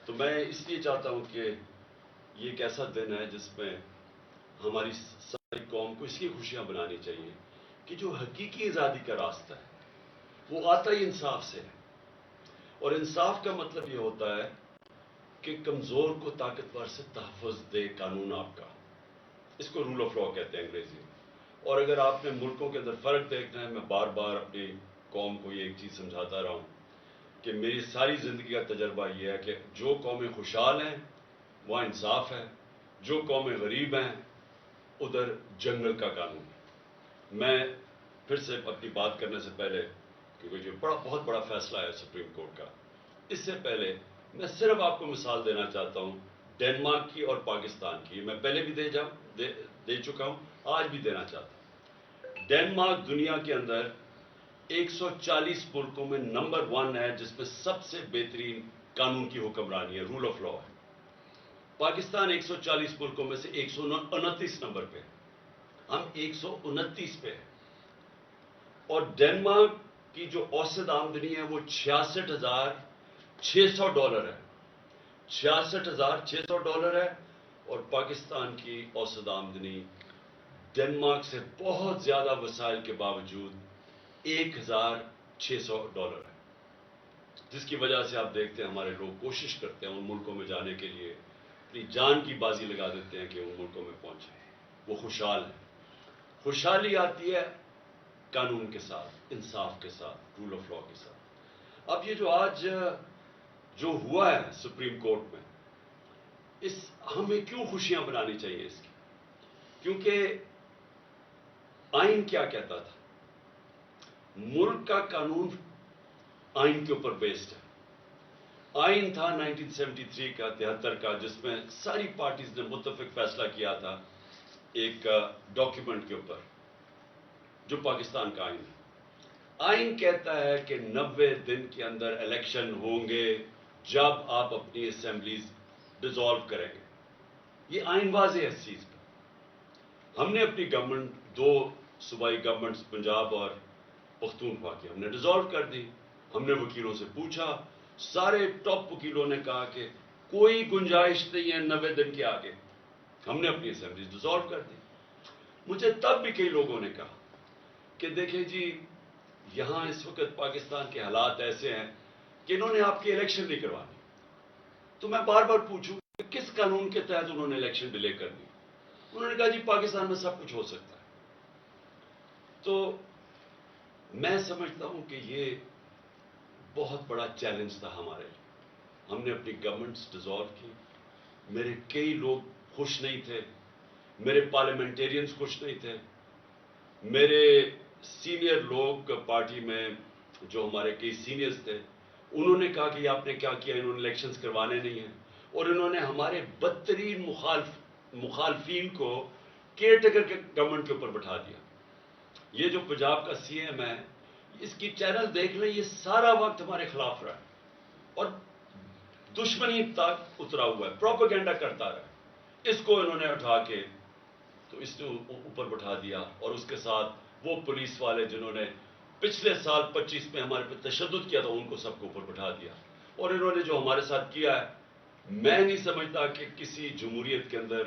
تو میں اس لیے چاہتا ہوں کہ یہ ایک ایسا دن ہے جس میں ہماری ساری قوم کو اس کی خوشیاں بنانی چاہیے کہ جو حقیقی آزادی کا راستہ ہے وہ آتا ہی انصاف سے ہے. اور انصاف کا مطلب یہ ہوتا ہے کہ کمزور کو طاقتور سے تحفظ دے قانون آپ کا. اس کو رول آف لا کہتے ہیں انگریزی میں. اور اگر آپ نے ملکوں کے اندر فرق دیکھنا ہے، میں بار بار اپنی قوم کو یہ ایک چیز سمجھاتا رہا ہوں کہ میری ساری زندگی کا تجربہ یہ ہے کہ جو قومیں خوشحال ہیں وہاں انصاف ہے، جو قومیں غریب ہیں ادھر جنگل کا قانون ہے. میں پھر سے اپنی بات کرنے سے پہلے، کیونکہ جو بہت بڑا فیصلہ ہے سپریم کورٹ کا، اس سے پہلے میں صرف آپ کو مثال دینا چاہتا ہوں ڈنمارک کی اور پاکستان کی. میں پہلے بھی دے چکا ہوں، آج بھی دینا چاہتا ہوں. ڈنمارک دنیا کے اندر 140 ملکوں میں نمبر 1 ہے جس میں سب سے بہترین قانون کی حکمرانی ہے، رول آف لا ہے. پاکستان 140 ملکوں میں سے 129 نمبر پہ، ہم 129 پہ ہیں. اور ڈنمارک کی جو اوسط آمدنی ہے وہ $66,600 ہے. $66,600 ہے. اور پاکستان کی اوسط آمدنی ڈنمارک سے بہت زیادہ وسائل کے باوجود $1,600 ہے. جس کی وجہ سے آپ دیکھتے ہیں ہمارے لوگ کوشش کرتے ہیں ان ملکوں میں جانے کے لیے، اپنی جان کی بازی لگا دیتے ہیں کہ ان ملکوں میں پہنچیں. وہ خوشحال ہیں. خوشحالی آتی ہے قانون کے ساتھ، انصاف کے ساتھ، رول آف لا کے ساتھ. اب یہ جو آج جو ہوا ہے سپریم کورٹ میں، ہمیں کیوں خوشیاں بنانی چاہیے اس کی؟ کیونکہ آئین کیا کہتا تھا؟ ملک کا قانون آئین کے اوپر بیسڈ ہے. آئین تھا 1973 کا، 73 کا، جس میں ساری پارٹیز نے متفق فیصلہ کیا تھا ایک ڈاکیومنٹ کے اوپر جو پاکستان کا آئین ہے. آئین کہتا ہے کہ 90 دن کے اندر الیکشن ہوں گے جب آپ اپنی اسمبلیز ڈیزالو کریں گے. یہ آئین واضح ہے اس چیز پہ. ہم نے اپنی گورنمنٹ، 2 صوبائی گورنمنٹس پنجاب اور پختونخوا کی ہم نے ڈیزالو کر دی. ہم نے وکیلوں سے پوچھا، سارے ٹاپ وکیلوں نے کہا کہ کوئی گنجائش نہیں ہے 90 دن کے آگے. ہم نے اپنی اسمبلیز ڈیزالو کر دی. مجھے تب بھی کئی لوگوں نے کہا کہ دیکھیں جی یہاں اس وقت پاکستان کے حالات ایسے ہیں کہ انہوں نے آپ کی الیکشن نہیں کروانی. تو میں بار بار پوچھوں کہ کس قانون کے تحت انہوں نے الیکشن ڈیلے کر دی؟ انہوں نے کہا جی پاکستان میں سب کچھ ہو سکتا ہے. تو میں سمجھتا ہوں کہ یہ بہت بڑا چیلنج تھا ہمارے لیے. ہم نے اپنی گورنمنٹس ڈیزالو کی. میرے کئی لوگ خوش نہیں تھے، میرے پارلیمنٹیرینز خوش نہیں تھے، میرے سینئر لوگ پارٹی میں جو ہمارے کئی سینئرز تھے انہوں نے کہا کہ آپ نے کیا کیا، انہوں نے الیکشنز کروانے نہیں ہیں. اور انہوں نے ہمارے بدترین مخالفین کو کیئر ٹیکر کے گورنمنٹ کے اوپر بٹھا دیا. یہ جو پنجاب کا سی ایم ہے، اس کی چینل دیکھ لیں، یہ سارا وقت ہمارے خلاف رہا ہے اور دشمنی تک اترا ہوا ہے، پروپیگنڈا کرتا رہا. اس کو انہوں نے اٹھا کے تو اس نے اوپر بٹھا دیا. اور اس کے ساتھ وہ پولیس والے جنہوں نے پچھلے سال 25 میں ہمارے پہ تشدد کیا تھا ان کو سب کو اوپر بٹھا دیا. اور انہوں نے جو ہمارے ساتھ کیا ہے، میں نہیں سمجھتا کہ کسی جمہوریت کے اندر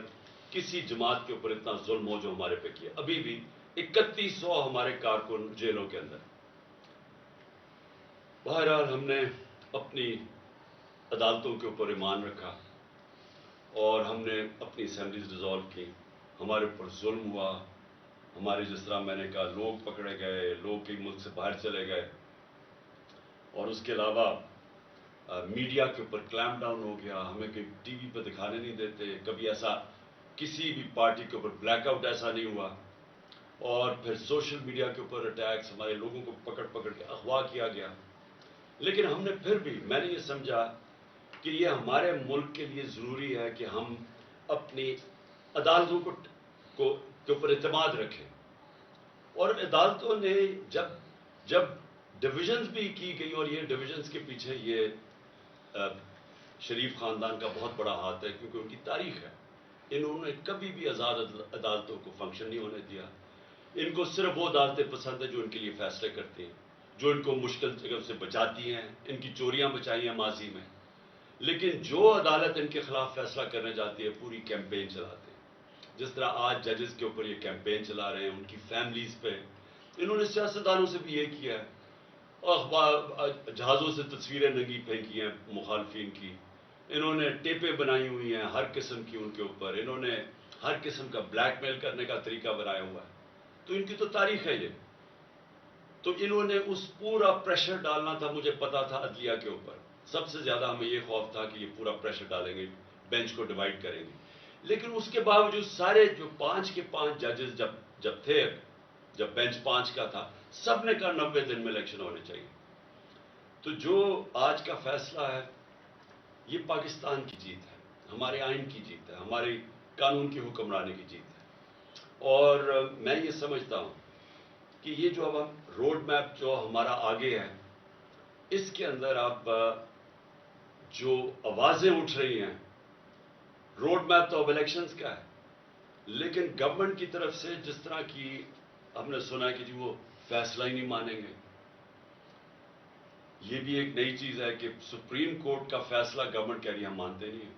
کسی جماعت کے اوپر اتنا ظلم ہو جو ہمارے پہ کیا. ابھی بھی 3100 ہمارے کارکن جیلوں کے اندر. بہرحال ہم نے اپنی عدالتوں کے اوپر ایمان رکھا اور ہم نے اپنی اسمبلیز ڈیزالو کی. ہمارے اوپر ظلم ہوا، ہمارے جس طرح میں نے کہا لوگ پکڑے گئے، لوگ کئی ملک سے باہر چلے گئے. اور اس کے علاوہ میڈیا کے اوپر کلیمپ ڈاؤن ہو گیا. ہمیں کہیں ٹی وی پہ دکھانے نہیں دیتے. کبھی ایسا کسی بھی پارٹی کے اوپر بلیک آؤٹ ایسا نہیں ہوا. اور پھر سوشل میڈیا کے اوپر اٹیکس، ہمارے لوگوں کو پکڑ کے اغوا کیا گیا. لیکن ہم نے پھر بھی، میں نے یہ سمجھا کہ یہ ہمارے ملک کے لیے ضروری ہے کہ ہم اپنی عدالتوں کے اوپر اعتماد رکھیں. اور عدالتوں نے جب ڈویژنز بھی کی گئی، اور یہ ڈویژنز کے پیچھے یہ شریف خاندان کا بہت بڑا ہاتھ ہے کیونکہ ان کی تاریخ ہے. انہوں نے کبھی بھی آزاد عدالتوں کو فنکشن نہیں ہونے دیا. ان کو صرف وہ عدالتیں پسند ہیں جو ان کے لیے فیصلے کرتی ہیں، جو ان کو مشکل جگہ سے بچاتی ہیں. ان کی چوریاں بچائی ہیں ماضی میں. لیکن جو عدالت ان کے خلاف فیصلہ کرنے جاتی ہے پوری کیمپین چلاتے ہیں. جس طرح آج ججز کے اوپر یہ کیمپین چلا رہے ہیں ان کی فیملیز پہ. انہوں نے سیاستدانوں سے بھی یہ کیا ہے، جہازوں سے تصویریں ننگی پھینکی ہیں مخالفین کی، انہوں نے ٹیپیں بنائی ہوئی ہیں ہر قسم کی ان کے اوپر، انہوں نے ہر قسم کا بلیک میل کرنے کا طریقہ بنایا ہوا ہے. تو ان کی تو تاریخ ہے یہ. تو انہوں نے اس پورا پریشر ڈالنا تھا، مجھے پتا تھا عدلیہ کے اوپر سب سے زیادہ ہمیں یہ خوف تھا کہ یہ پورا پریشر ڈالیں گے، بینچ کو ڈیوائڈ کریں گے. لیکن اس کے باوجود سارے جو 5 کے 5 ججز جب تھے، جب بینچ 5 کا تھا، سب نے کہا 90 دن میں الیکشن ہونے چاہیے. تو جو آج کا فیصلہ ہے یہ پاکستان کی جیت ہے، ہمارے آئین کی جیت ہے، ہمارے قانون کی حکمرانی کی جیت ہے. اور میں یہ سمجھتا ہوں کہ یہ جو اب ہم روڈ میپ جو ہمارا آگے ہے، اس کے اندر اب جو آوازیں اٹھ رہی ہیں، روڈ میپ تو اب الیکشنز کا ہے، لیکن گورنمنٹ کی طرف سے جس طرح کی ہم نے سنا ہے کہ جی وہ فیصلہ ہی نہیں مانیں گے. یہ بھی ایک نئی چیز ہے کہ سپریم کورٹ کا فیصلہ گورنمنٹ کہہ رہی ہے ہم مانتے نہیں ہیں،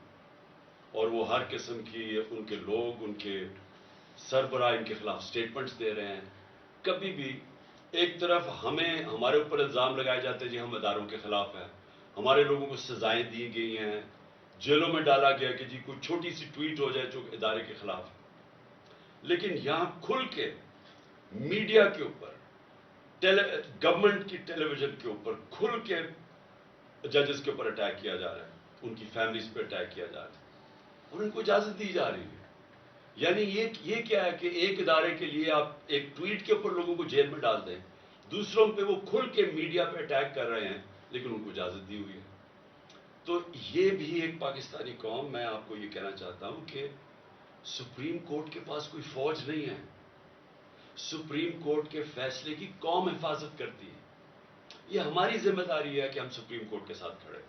اور وہ ہر قسم کی ان کے لوگ، ان کے سربراہ ان کے خلاف سٹیٹمنٹس دے رہے ہیں. کبھی بھی ایک طرف ہمارے اوپر الزام لگائے جاتے ہیں جی ہم اداروں کے خلاف ہیں، ہمارے لوگوں کو سزائیں دی گئی ہیں، جیلوں میں ڈالا گیا کہ جی کوئی چھوٹی سی ٹویٹ ہو جائے جو ادارے کے خلاف ہے. لیکن یہاں کھل کے میڈیا کے اوپر، گورنمنٹ کی ٹیلی ویژن کے اوپر کھل کے ججز کے اوپر اٹیک کیا جا رہا ہے، ان کی فیملیز پہ اٹیک کیا جا رہا ہے، اور ان کو اجازت دی جا رہی ہے. یعنی یہ کیا ہے کہ ایک ادارے کے لیے آپ ایک ٹویٹ کے اوپر لوگوں کو جیل میں ڈال دیں، دوسروں پہ وہ کھل کے میڈیا پہ اٹیک کر رہے ہیں، لیکن ان کو اجازت دی ہوئی ہے. تو یہ بھی ایک پاکستانی قوم، میں آپ کو یہ کہنا چاہتا ہوں کہ سپریم کورٹ کے پاس کوئی فوج نہیں ہے، سپریم کورٹ کے فیصلے کی قوم حفاظت کرتی ہے. یہ ہماری ذمہ داری ہے کہ ہم سپریم کورٹ کے ساتھ کھڑے.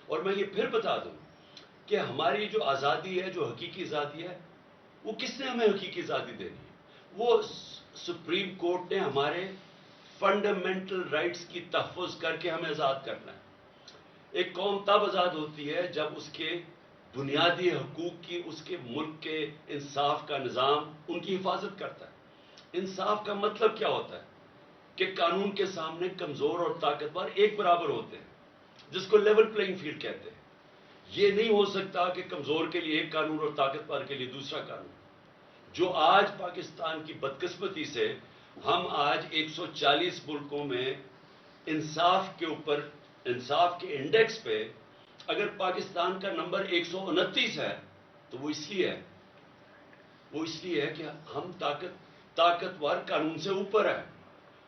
اور میں یہ پھر بتا دوں کہ ہماری جو آزادی ہے، جو حقیقی آزادی ہے، وہ کس نے ہمیں حقیقی آزادی دینی ہے؟ وہ سپریم کورٹ نے ہمارے فنڈامنٹل رائٹس کی تحفظ کر کے ہمیں آزاد کرنا ہے. ایک قوم تب آزاد ہوتی ہے جب اس کے بنیادی حقوق کی، اس کے ملک کے انصاف کا نظام ان کی حفاظت کرتا ہے. انصاف کا مطلب کیا ہوتا ہے؟ کہ قانون کے سامنے کمزور اور طاقتور ایک برابر ہوتے ہیں، جس کو لیول پلینگ فیلڈ کہتے ہیں. یہ نہیں ہو سکتا کہ کمزور کے لیے ایک قانون اور طاقتور کے لیے دوسرا قانون. جو آج پاکستان کی بدقسمتی سے ہم آج 140 ملکوں میں انصاف کے اوپر، انصاف کے انڈیکس پہ اگر پاکستان کا نمبر 129 ہے تو وہ اس لیے ہے کہ ہم طاقتور قانون سے اوپر ہے.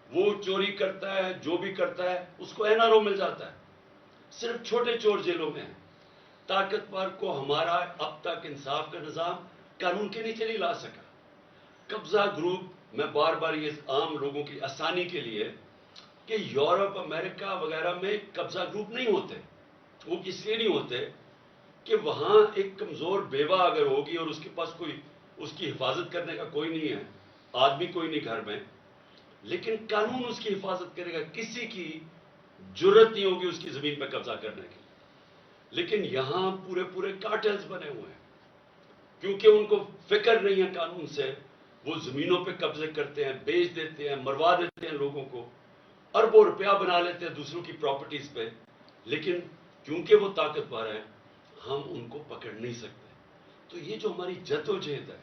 وہ چوری کرتا ہے، جو بھی کرتا ہے اس کو این آر او مل جاتا ہے. صرف چھوٹے چور جیلوں میں ہیں. طاقتور کو ہمارا اب تک انصاف کا نظام قانون کے نیچے نہیں لا سکا. قبضہ گروپ، میں بار بار یہ عام لوگوں کی آسانی کے لیے کہ یورپ، امریکہ وغیرہ میں قبضہ گروپ نہیں ہوتے. وہ اس لیے نہیں ہوتے کہ وہاں ایک کمزور بیوہ اگر ہوگی اور اس کے پاس کوئی اس کی حفاظت کرنے کا کوئی نہیں ہے، آدمی کوئی نہیں گھر میں، لیکن قانون اس کی حفاظت کرے گا. کسی کی جرت نہیں ہوگی اس کی زمین پہ قبضہ کرنے کی. لیکن یہاں پورے کارٹلز بنے ہوئے ہیں، کیونکہ ان کو فکر نہیں ہے قانون سے. وہ زمینوں پہ قبضے کرتے ہیں، بیچ دیتے ہیں، مروا دیتے ہیں لوگوں کو، اربوں روپیہ بنا لیتے ہیں دوسروں کی پراپرٹیز پہ. لیکن کیونکہ وہ طاقتور ہیں ہم ان کو پکڑ نہیں سکتے. تو یہ جو ہماری جدوجہد ہے،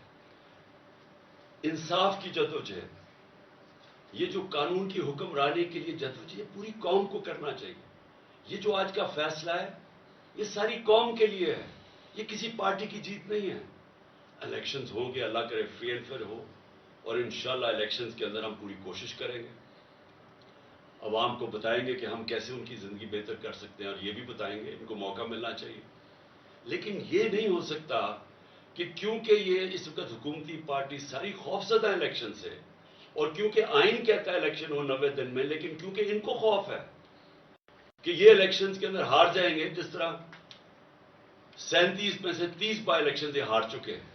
انصاف کی جدوجہد، یہ جو قانون کی حکمرانی کے لیے جدوجہد پوری قوم کو کرنا چاہیے. یہ جو آج کا فیصلہ ہے یہ ساری قوم کے لیے ہے، یہ کسی پارٹی کی جیت نہیں ہے. الیکشنز ہوں گے، اللہ کرے فری اینڈ فیئر ہو، اور انشاءاللہ الیکشنز کے اندر ہم پوری کوشش کریں گے، عوام کو بتائیں گے کہ ہم کیسے ان کی زندگی بہتر کر سکتے ہیں، اور یہ بھی بتائیں گے ان کو موقع ملنا چاہیے. لیکن یہ نہیں ہو سکتا کہ کیونکہ یہ اس وقت حکومتی پارٹی ساری خوفزدہ ہے الیکشن سے، اور کیونکہ آئین کہتا ہے الیکشن ہو 90 دن میں، لیکن کیونکہ ان کو خوف ہے کہ یہ الیکشنز کے اندر ہار جائیں گے. جس طرح 37 میں سے 30 بائی الیکشن یہ ہار چکے ہیں،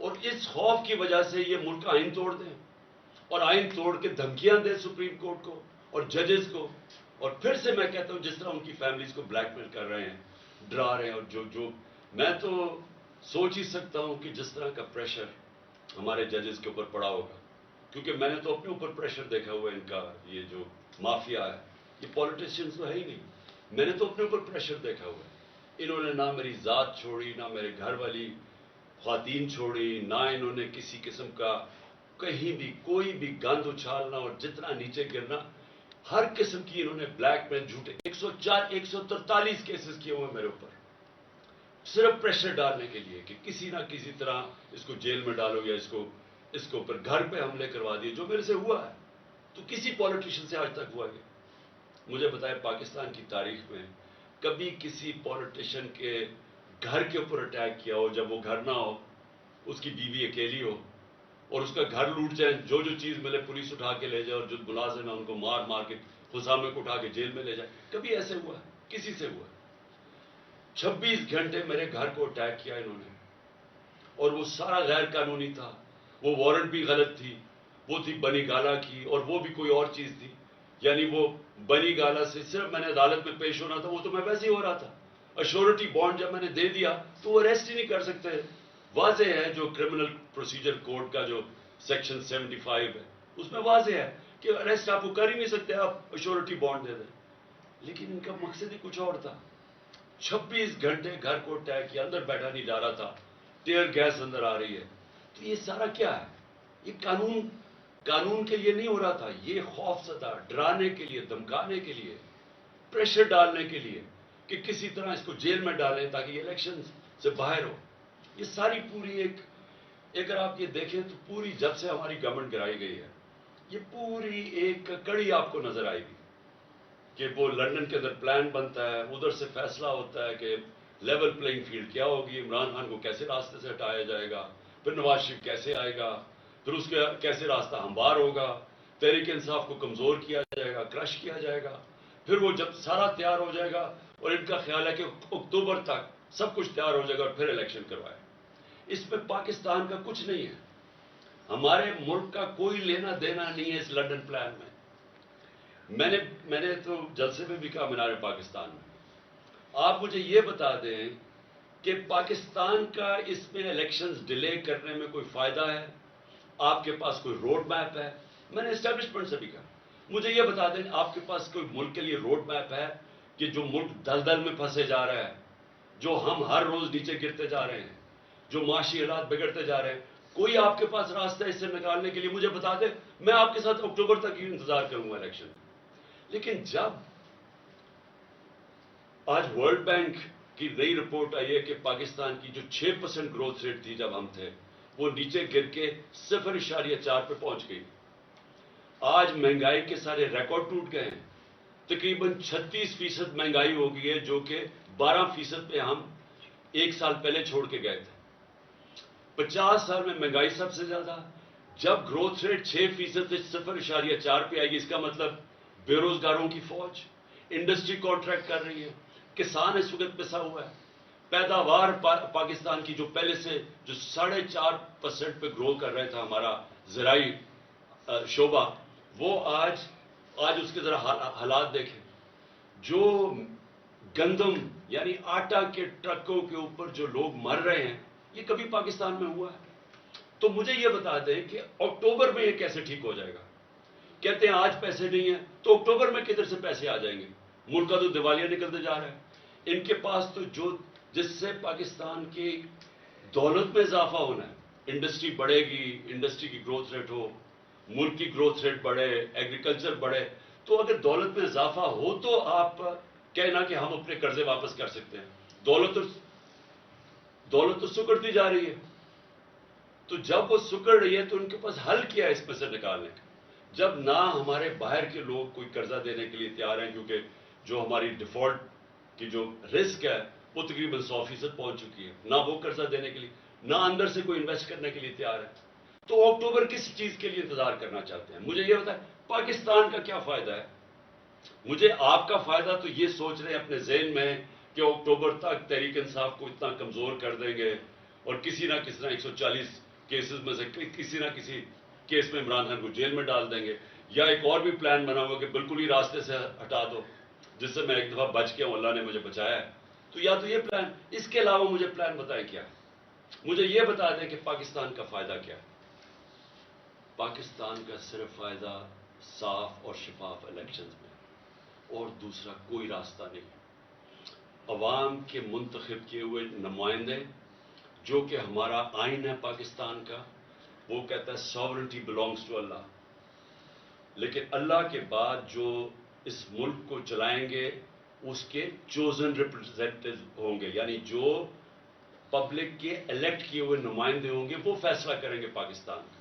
اور اس خوف کی وجہ سے یہ ملک آئین توڑ دیں، اور آئین توڑ کے دھمکیاں دیں سپریم کورٹ کو اور ججز کو. اور پھر سے میں کہتا ہوں جس طرح ان کی فیملیز کو بلیک میل کر رہے ہیں ڈرا رہے ہیں. اور جو میں تو سوچ ہی سکتا ہوں کہ جس طرح کا پریشر ہمارے ججز کے اوپر پڑا ہوگا, کیونکہ میں نے تو اپنے اوپر پریشر دیکھا ہوا ہے. ان کا یہ جو مافیا ہے, یہ پولیٹیشینز تو ہے ہی نہیں, میں نے تو اپنے اوپر پریشر دیکھا ہوا ہے. انہوں نے نہ میری ذات چھوڑی, نہ میرے گھر والی خواتین چھوڑی, نہ انہوں نے کسی قسم کا کہیں بھی کوئی بھی گند اچھالنا اور جتنا نیچے گرنا, ہر قسم کی انہوں نے بلیک میل, جھوٹے 143 کیسز کیے ہوئے میرے اوپر, صرف پریشر ڈالنے کے لیے کہ کسی نہ کسی طرح اس کو جیل میں ڈالو یا اس کو اوپر گھر پہ حملے کروا دیے, جو میرے سے ہوا ہے. تو کسی پولیٹیشین سے آج تک ہوا ہے؟ مجھے بتائے پاکستان کی تاریخ میں کبھی کسی پولیٹیشین کے گھر کے اوپر اٹیک کیا ہو جب وہ گھر نہ ہو, اس کی بیوی اکیلی ہو اور اس کا گھر لوٹ جائے, جو چیز ملے پولیس اٹھا کے لے جائے اور جو ملازم ہے ان کو مار کے خسامے کو اٹھا کے جیل میں لے جائے؟ کبھی ایسے ہوا ہے؟ کسی سے ہوا ہے؟ 26 گھنٹے میرے گھر کو اٹیک کیا انہوں نے, اور وہ سارا غیر قانونی تھا. وہ وارنٹ بھی غلط تھی, وہ تھی بنی گالا کی, اور وہ بھی کوئی اور چیز تھی. یعنی وہ بنی گالا سے صرف میں نے عدالت میں پیش ہونا تھا, وہ تو میں ویسے ہی ہو رہا تھا. ایشورٹی بانڈ جب میں نے دے دیا تو وہ اریسٹ ہی نہیں کر سکتے. واضح ہے جو کرمنل پروسیجر کوڈ کا جو سیکشن 75 ہے, اس میں واضح ہے کہ اریسٹ آپ کو کر ہی نہیں سکتے, آپ ایشورٹی بانڈ دے دیں. لیکن ان کا مقصد ہی کچھ اور تھا. 26 گھنٹے گھر کو اٹیک کیا, اندر بیٹھا نہیں جا رہا تھا, ٹیئر گیس اندر آ رہی ہے. تو یہ سارا کیا ہے؟ یہ قانون کے لیے نہیں ہو رہا تھا, یہ خوف زدہ, ڈرانے کے لیے, دھمکانے کے لیے, پریشر ڈالنے کے لیے کہ کسی طرح اس کو جیل میں ڈالیں تاکہ یہ الیکشن سے باہر ہو. یہ ساری پوری اگر آپ یہ دیکھیں تو پوری جب سے ہماری گورنمنٹ گرائی گئی ہے, یہ پوری ایک کڑی آپ کو نظر آئے گی کہ وہ لندن کے اندر پلان بنتا ہے, ادھر سے فیصلہ ہوتا ہے کہ لیول پلینگ فیلڈ کیا ہوگی, عمران خان کو کیسے راستے سے ہٹایا جائے گا, پھر نواز شریف کیسے آئے گا, پھر اس کا کیسے راستہ ہموار ہوگا, تحریک انصاف کو کمزور کیا جائے گا, کرش کیا جائے گا. پھر وہ جب سارا تیار ہو جائے گا, اور ان کا خیال ہے کہ اکتوبر تک سب کچھ تیار ہو جائے گا اور پھر الیکشن کروائے. اس میں پاکستان کا کچھ نہیں ہے, ہمارے ملک کا کوئی لینا دینا نہیں ہے اس لنڈن پلان میں. میں نے تو جلسے میں بھی کہا مینار پاکستان میں, آپ مجھے یہ بتا دیں کہ پاکستان کا اس میں الیکشنز ڈیلے کرنے میں کوئی فائدہ ہے؟ آپ کے پاس کوئی روڈ میپ ہے؟ میں نے اسٹیبلشمنٹ سے بھی کہا, مجھے یہ بتا دیں آپ کے پاس کوئی ملک کے لیے روڈ میپ ہے کہ جو ملک دلدل میں پھنسے جا رہا ہے, جو ہم ہر روز نیچے گرتے جا رہے ہیں, جو معاشی حالات بگڑتے جا رہے ہیں, کوئی آپ کے پاس راستہ اس سے نکالنے کے لیے مجھے بتا دیں, میں آپ کے ساتھ اکتوبر تک ہی انتظار کروں گا الیکشن. لیکن جب آج ورلڈ بینک کی نئی رپورٹ آئی ہے کہ پاکستان کی جو 6% گروتھ ریٹ تھی جب ہم تھے, وہ نیچے گر کے 0.4 پہ پہنچ گئی. آج مہنگائی کے سارے ریکارڈ ٹوٹ گئے ہیں, تقریباً 36% مہنگائی ہو گئی ہے, جو کہ 12% پہ ہم ایک سال پہلے چھوڑ کے گئے تھے. 50 سال میں مہنگائی سب سے زیادہ. جب گروتھ ریٹ 6% سے 0.4 پہ آئے گی, اس کا مطلب بے روزگاروں کی فوج, انڈسٹری کانٹریکٹ کر رہی ہے, کسان اس وقت پسا ہوا ہے, پیداوار پاکستان کی جو پہلے سے جو 4.5% پہ گرو کر رہا تھا ہمارا زرعی شعبہ, وہ آج اس کے ذرا حالات دیکھیں. جو گندم یعنی آٹا کے ٹرکوں کے اوپر جو لوگ مر رہے ہیں, یہ کبھی پاکستان میں ہوا ہے؟ تو مجھے یہ بتا دیں کہ اکتوبر میں یہ کیسے ٹھیک ہو جائے گا؟ کہتے ہیں آج پیسے نہیں ہیں, تو اکتوبر میں کدھر سے پیسے آ جائیں گے؟ ملک کا تو دیوالیہ نکلتے جا رہا ہے. ان کے پاس تو جس سے پاکستان کی دولت میں اضافہ ہونا ہے, انڈسٹری بڑھے گی, انڈسٹری کی گروتھ ریٹ ہو, ملک کی گروتھ ریٹ بڑھے, ایگریکلچر بڑھے, تو اگر دولت میں اضافہ ہو تو آپ کہنا کہ ہم اپنے قرضے واپس کر سکتے ہیں. دولت تو سکڑتی جا رہی ہے. تو جب وہ سکڑ رہی ہے تو ان کے پاس حل کیا ہے اس میں سے نکالنے کا؟ جب نہ ہمارے باہر کے لوگ کوئی قرضہ دینے کے لیے تیار ہیں, کیونکہ جو ہماری ڈیفالٹ کی جو رسک ہے وہ تقریباً 100% پہنچ چکی ہے, نہ وہ قرضہ دینے کے لیے, نہ اندر سے کوئی انویسٹ کرنے کے لیے تیار ہے. تو اکتوبر کس چیز کے لیے انتظار کرنا چاہتے ہیں؟ مجھے یہ بتائیں, پاکستان کا کیا فائدہ ہے؟ مجھے آپ کا فائدہ تو یہ سوچ رہے ہیں اپنے ذہن میں کہ اکتوبر تک تحریک انصاف کو اتنا کمزور کر دیں گے اور کسی نہ کسی طرح 140 کیسز میں سے کسی نہ کسی کیس میں عمران خان کو جیل میں ڈال دیں گے, یا ایک اور بھی پلان بنا ہوا کہ بالکل ہی راستے سے ہٹا دو, جس سے میں ایک دفعہ بچ کے ہوں, اللہ نے مجھے بچایا ہے. تو یا تو یہ پلان، اس کے علاوہ مجھے پلان بتائیں کیا ہے. مجھے یہ بتا دیں کہ پاکستان کا فائدہ کیا ہے. پاکستان کا صرف فائدہ صاف اور شفاف الیکشنز میں، اور دوسرا کوئی راستہ نہیں. عوام کے منتخب کیے ہوئے نمائندے، جو کہ ہمارا آئین ہے پاکستان کا، وہ کہتا ہے ساورنٹی بلانگس ٹو اللہ. لیکن اللہ کے بعد جو اس ملک کو چلائیں گے اس کے چوزن ریپرزینٹیو ہوں گے، یعنی جو پبلک کے الیکٹ کیے ہوئے نمائندے ہوں گے، وہ فیصلہ کریں گے پاکستان کا.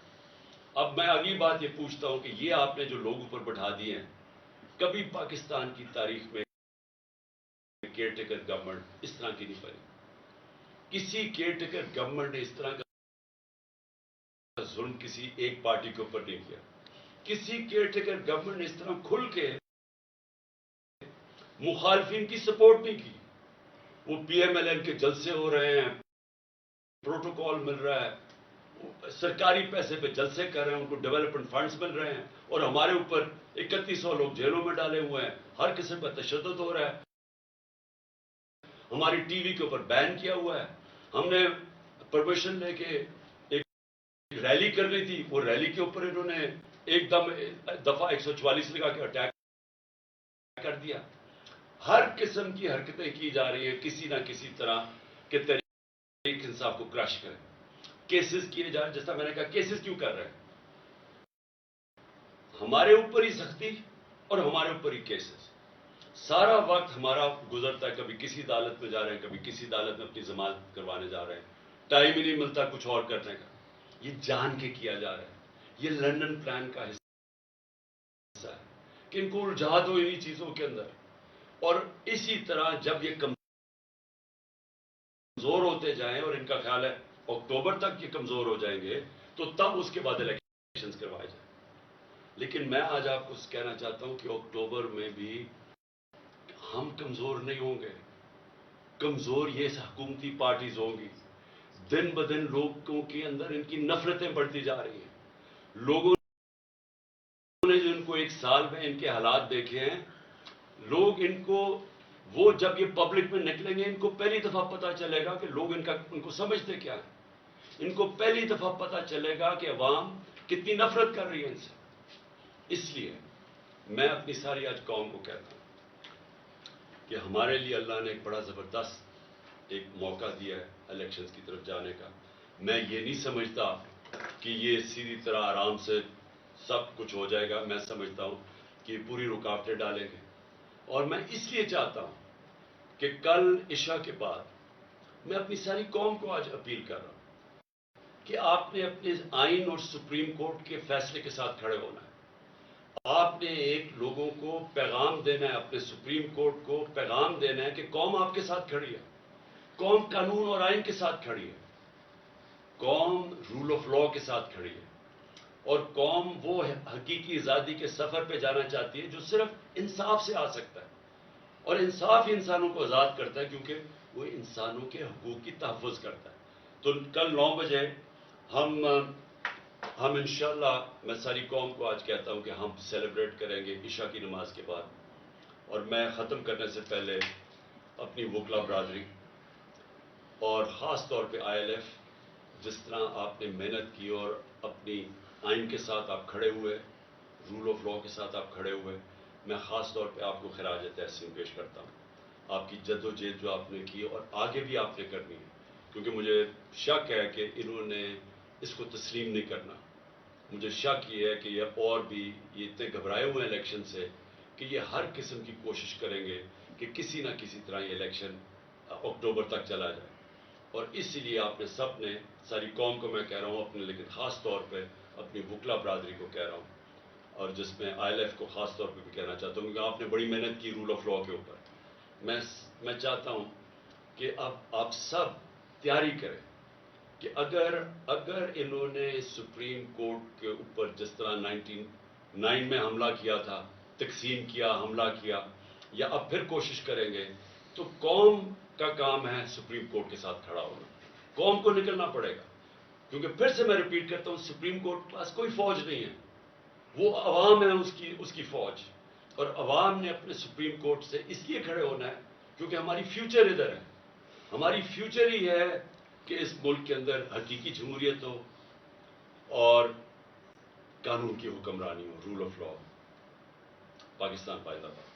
اب میں اگلی بات یہ پوچھتا ہوں کہ یہ آپ نے جو لوگ اوپر بٹھا دیے ہیں، کبھی پاکستان کی تاریخ میں کیئر ٹیکر گورنمنٹ اس طرح کی نہیں بنی. کسی کیئر ٹیکر گورنمنٹ نے اس طرح کا ظلم کسی ایک پارٹی کے اوپر نہیں کیا. کسی کیئر ٹیکر گورنمنٹ نے اس طرح کھل کے مخالفین کی سپورٹ نہیں کی. وہ پی ایم ایل این کے جلسے ہو رہے ہیں، پروٹوکول مل رہا ہے، سرکاری پیسے پہ جلسے کر رہے ہیں، ان کو ڈیولپمنٹ فنڈز مل رہے ہیں، اور ہمارے اوپر 3100 لوگ جیلوں میں ڈالے ہوئے ہیں، ہر قسم کا تشدد ہو رہا ہے، ہماری ٹی وی کے اوپر بین کیا ہوا ہے. ہم نے پرمیشن لے کے ایک ریلی کرنی تھی، وہ ریلی کے اوپر انہوں نے ایک دم دفعہ 144 لگا کے اٹیک کر دیا. ہر قسم کی حرکتیں کی جا رہی ہیں کسی نہ کسی طرح کہ تحریک انصاف کو کرش کریں. کیسز کیے جا رہے ہیں، جیسا میں نے کہا کیسز کیوں کر رہے ہیں؟ ہمارے اوپر ہی سختی اور ہمارے اوپر ہی کیسز. سارا وقت ہمارا گزرتا ہے، کبھی کسی عدالت میں جا رہے ہیں، کبھی کسی عدالت میں اپنی ضمانت کروانے جا رہے ہیں، ٹائم ہی نہیں ملتا کچھ اور کرنے کا. یہ جان کے کیا جا رہا ہے. یہ لندن پلان کا حصہ ہے کہ ان کو الجھا دو انہی چیزوں کے اندر، اور اسی طرح جب یہ کمزور ہوتے جائیں، اور ان کا خیال ہے اکتوبر تک یہ کمزور ہو جائیں گے، تو تب اس کے بعد الیکشنز کروائے جائیں. لیکن میں آج آپ کو کہنا چاہتا ہوں کہ اکتوبر میں بھی ہم کمزور نہیں ہوں گے. کمزور یہ حکومتی پارٹیز ہوں گی. دن بدن لوگوں کے اندر ان کی نفرتیں بڑھتی جا رہی ہیں. لوگوں نے جو ان کو ایک سال میں ان کے حالات دیکھے ہیں، لوگ ان کو، وہ جب یہ پبلک میں نکلیں گے، ان کو پہلی دفعہ پتا چلے گا کہ لوگ ان کو سمجھتے کیا ہیں. ان کو پہلی دفعہ پتا چلے گا کہ عوام کتنی نفرت کر رہی ہے ان سے. اس لیے میں اپنی ساری آج قوم کو کہتا ہوں کہ ہمارے لیے اللہ نے ایک بڑا زبردست ایک موقع دیا ہے الیکشنز کی طرف جانے کا. میں یہ نہیں سمجھتا کہ یہ سیدھی طرح آرام سے سب کچھ ہو جائے گا. میں سمجھتا ہوں کہ پوری رکاوٹیں ڈالیں گے، اور میں اس لیے چاہتا ہوں کہ کل عشاء کے بعد میں اپنی ساری قوم کو آج اپیل کر رہا ہوں کہ آپ نے اپنے آئین اور سپریم کورٹ کے فیصلے کے ساتھ کھڑے ہونا ہے. آپ نے ایک لوگوں کو پیغام دینا ہے، اپنے سپریم کورٹ کو پیغام دینا ہے کہ قوم آپ کے ساتھ کھڑی ہے، قوم قانون اور آئین کے ساتھ کھڑی ہے، قوم رول آف لا کے ساتھ کھڑی ہے، اور قوم وہ حقیقی آزادی کے سفر پہ جانا چاہتی ہے جو صرف انصاف سے آ سکتا ہے. اور انصاف ہی انسانوں کو آزاد کرتا ہے، کیونکہ وہ انسانوں کے حقوق کی تحفظ کرتا ہے. تو کل 9 بجے ہم انشاءاللہ، میں ساری قوم کو آج کہتا ہوں کہ ہم سیلیبریٹ کریں گے عشاء کی نماز کے بعد. اور میں ختم کرنے سے پہلے اپنی وکلا برادری اور خاص طور پہ آئی ایل ایف، جس طرح آپ نے محنت کی اور اپنی آئین کے ساتھ آپ کھڑے ہوئے، رول آف لا کے ساتھ آپ کھڑے ہوئے، میں خاص طور پہ آپ کو خراج تحسین پیش کرتا ہوں. آپ کی جد و جہد جو آپ نے کی اور آگے بھی آپ نے کرنی ہے، کیونکہ مجھے شک ہے کہ انہوں نے اس کو تسلیم نہیں کرنا. مجھے شک یہ ہے کہ یہ اور بھی یہ اتنے گھبرائے ہوئے ہیں الیکشن سے کہ یہ ہر قسم کی کوشش کریں گے کہ کسی نہ کسی طرح یہ الیکشن اکتوبر تک چلا جائے. اور اسی لیے آپ نے سب نے، ساری قوم کو میں کہہ رہا ہوں اپنے، لیکن خاص طور پہ اپنی وکلا برادری کو کہہ رہا ہوں، اور جس میں آئی ایل ایف کو خاص طور پہ بھی کہنا چاہتا ہوں، کیونکہ آپ نے بڑی محنت کی رول آف لا کے اوپر. میں چاہتا ہوں کہ اب آپ سب تیاری کریں کہ اگر انہوں نے سپریم کورٹ کے اوپر جس طرح 99 میں حملہ کیا تھا، تقسیم کیا، حملہ کیا، یا اب پھر کوشش کریں گے، تو قوم کا کام ہے سپریم کورٹ کے ساتھ کھڑا ہونا. قوم کو نکلنا پڑے گا، کیونکہ پھر سے میں ریپیٹ کرتا ہوں، سپریم کورٹ کے پاس کوئی فوج نہیں ہے، وہ عوام ہے اس کی فوج. اور عوام نے اپنے سپریم کورٹ سے اس لیے کھڑے ہونا ہے کیونکہ ہماری فیوچر ادھر ہے. ہماری فیوچر ہی ہے کہ اس ملک کے اندر حقیقی جمہوریت ہو اور قانون کی حکمرانی ہو, رول آف لا. پاکستان پائیدار.